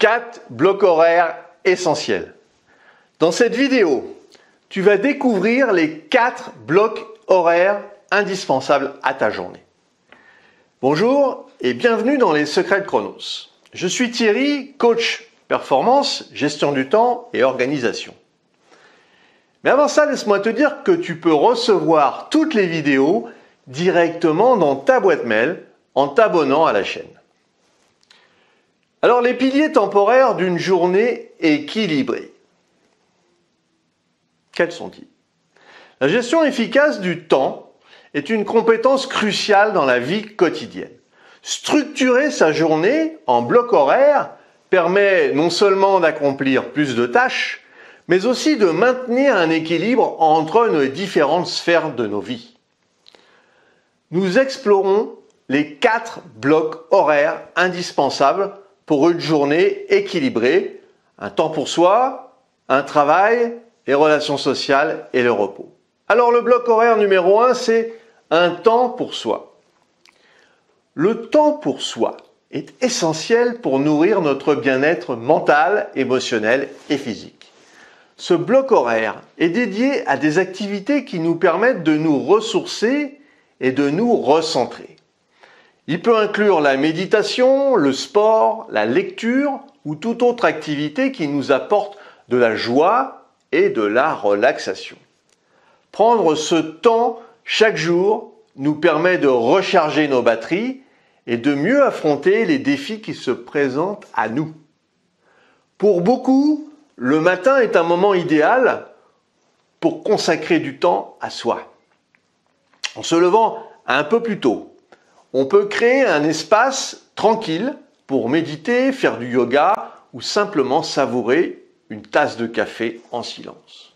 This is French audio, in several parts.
4 blocs horaires essentiels. Dans cette vidéo, tu vas découvrir les 4 blocs horaires indispensables à ta journée. Bonjour et bienvenue dans les secrets de Chronos. Je suis Thierry, coach performance, gestion du temps et organisation. Mais avant ça, laisse-moi te dire que tu peux recevoir toutes les vidéos directement dans ta boîte mail en t'abonnant à la chaîne. Alors, les piliers temporaires d'une journée équilibrée. Quels sont-ils? La gestion efficace du temps est une compétence cruciale dans la vie quotidienne. Structurer sa journée en blocs horaires permet non seulement d'accomplir plus de tâches, mais aussi de maintenir un équilibre entre nos différentes sphères de nos vies. Nous explorons les 4 blocs horaires indispensables pour une journée équilibrée, un temps pour soi, un travail, les relations sociales et le repos. Alors le bloc horaire numéro 1, c'est un temps pour soi. Le temps pour soi est essentiel pour nourrir notre bien-être mental, émotionnel et physique. Ce bloc horaire est dédié à des activités qui nous permettent de nous ressourcer et de nous recentrer. Il peut inclure la méditation, le sport, la lecture ou toute autre activité qui nous apporte de la joie et de la relaxation. Prendre ce temps chaque jour nous permet de recharger nos batteries et de mieux affronter les défis qui se présentent à nous. Pour beaucoup, le matin est un moment idéal pour consacrer du temps à soi. En se levant un peu plus tôt, on peut créer un espace tranquille pour méditer, faire du yoga ou simplement savourer une tasse de café en silence.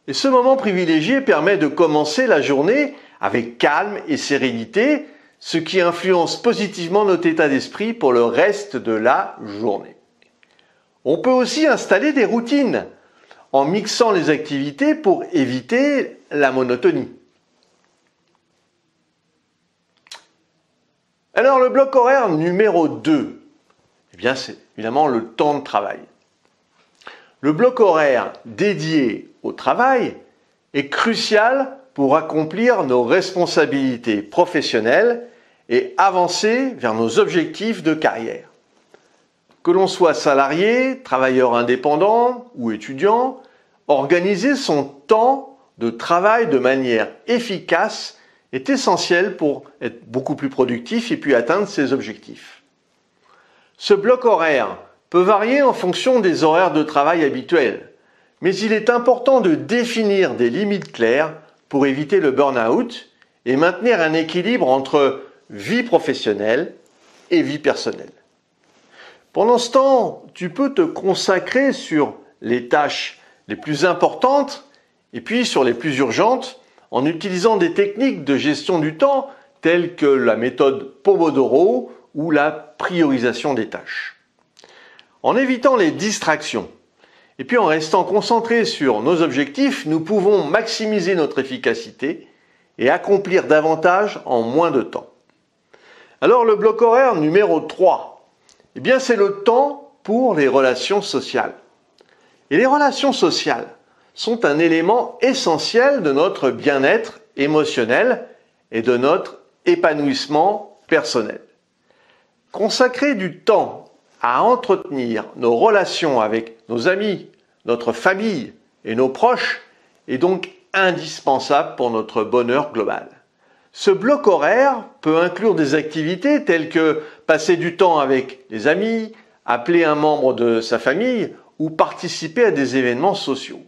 Et ce moment privilégié permet de commencer la journée avec calme et sérénité, ce qui influence positivement notre état d'esprit pour le reste de la journée. On peut aussi installer des routines en mixant les activités pour éviter la monotonie. Alors le bloc horaire numéro 2, c'est évidemment le temps de travail. Le bloc horaire dédié au travail est crucial pour accomplir nos responsabilités professionnelles et avancer vers nos objectifs de carrière. Que l'on soit salarié, travailleur indépendant ou étudiant, organiser son temps de travail de manière efficace est essentiel pour être beaucoup plus productif et puis atteindre ses objectifs. Ce bloc horaire peut varier en fonction des horaires de travail habituels, mais il est important de définir des limites claires pour éviter le burn-out et maintenir un équilibre entre vie professionnelle et vie personnelle. Pendant ce temps, tu peux te consacrer sur les tâches les plus importantes et puis sur les plus urgentes en utilisant des techniques de gestion du temps telles que la méthode Pomodoro ou la priorisation des tâches. En évitant les distractions et puis en restant concentrés sur nos objectifs, nous pouvons maximiser notre efficacité et accomplir davantage en moins de temps. Alors le bloc horaire numéro 3, c'est le temps pour les relations sociales. Et les relations sociales sont un élément essentiel de notre bien-être émotionnel et de notre épanouissement personnel. Consacrer du temps à entretenir nos relations avec nos amis, notre famille et nos proches est donc indispensable pour notre bonheur global. Ce bloc horaire peut inclure des activités telles que passer du temps avec les amis, appeler un membre de sa famille ou participer à des événements sociaux.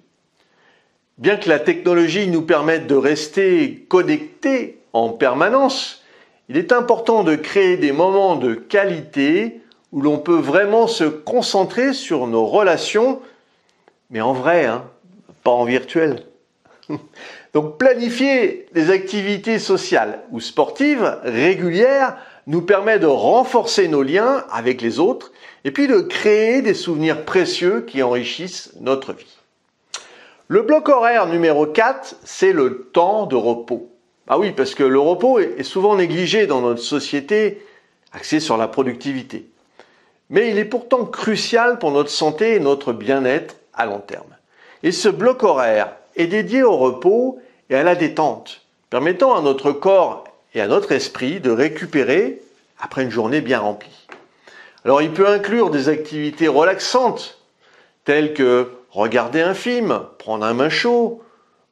Bien que la technologie nous permette de rester connectés en permanence, il est important de créer des moments de qualité où l'on peut vraiment se concentrer sur nos relations, mais en vrai, pas en virtuel. Donc planifier des activités sociales ou sportives régulières nous permet de renforcer nos liens avec les autres et puis de créer des souvenirs précieux qui enrichissent notre vie. Le bloc horaire numéro 4, c'est le temps de repos. Ah oui, parce que le repos est souvent négligé dans notre société axée sur la productivité. mais il est pourtant crucial pour notre santé et notre bien-être à long terme. Et ce bloc horaire est dédié au repos et à la détente, permettant à notre corps et à notre esprit de récupérer après une journée bien remplie. Alors il peut inclure des activités relaxantes, telles que regarder un film, prendre un bain chaud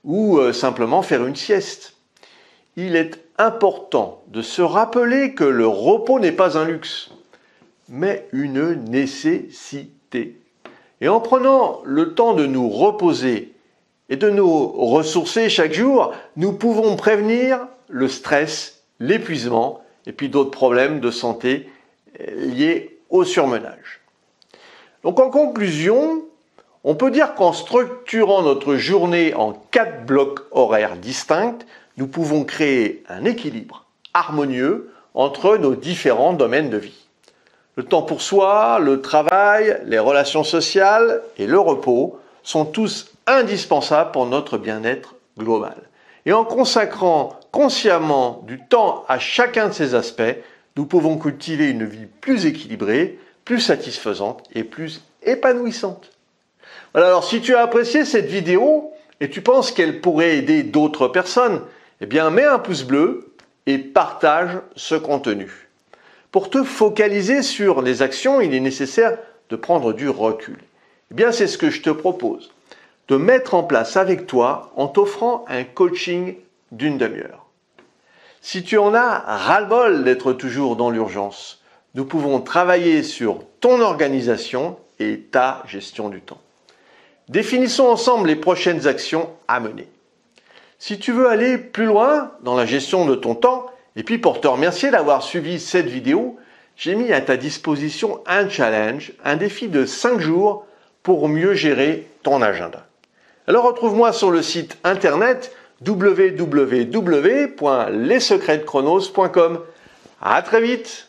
ou simplement faire une sieste. Il est important de se rappeler que le repos n'est pas un luxe, mais une nécessité. Et en prenant le temps de nous reposer et de nous ressourcer chaque jour, nous pouvons prévenir le stress, l'épuisement et puis d'autres problèmes de santé liés au surmenage. Donc en conclusion, on peut dire qu'en structurant notre journée en 4 blocs horaires distincts, nous pouvons créer un équilibre harmonieux entre nos différents domaines de vie. Le temps pour soi, le travail, les relations sociales et le repos sont tous indispensables pour notre bien-être global. Et en consacrant consciemment du temps à chacun de ces aspects, nous pouvons cultiver une vie plus équilibrée, plus satisfaisante et plus épanouissante. Voilà, alors si tu as apprécié cette vidéo et tu penses qu'elle pourrait aider d'autres personnes, eh bien mets un pouce bleu et partage ce contenu. Pour te focaliser sur les actions, il est nécessaire de prendre du recul. Eh bien, c'est ce que je te propose, de mettre en place avec toi en t'offrant un coaching d'une demi-heure. Si tu en as ras-le-bol d'être toujours dans l'urgence, nous pouvons travailler sur ton organisation et ta gestion du temps. Définissons ensemble les prochaines actions à mener. Si tu veux aller plus loin dans la gestion de ton temps, et puis pour te remercier d'avoir suivi cette vidéo, j'ai mis à ta disposition un challenge, un défi de 5 jours pour mieux gérer ton agenda. Alors retrouve-moi sur le site internet www.lessecretsdechronos.com. À très vite!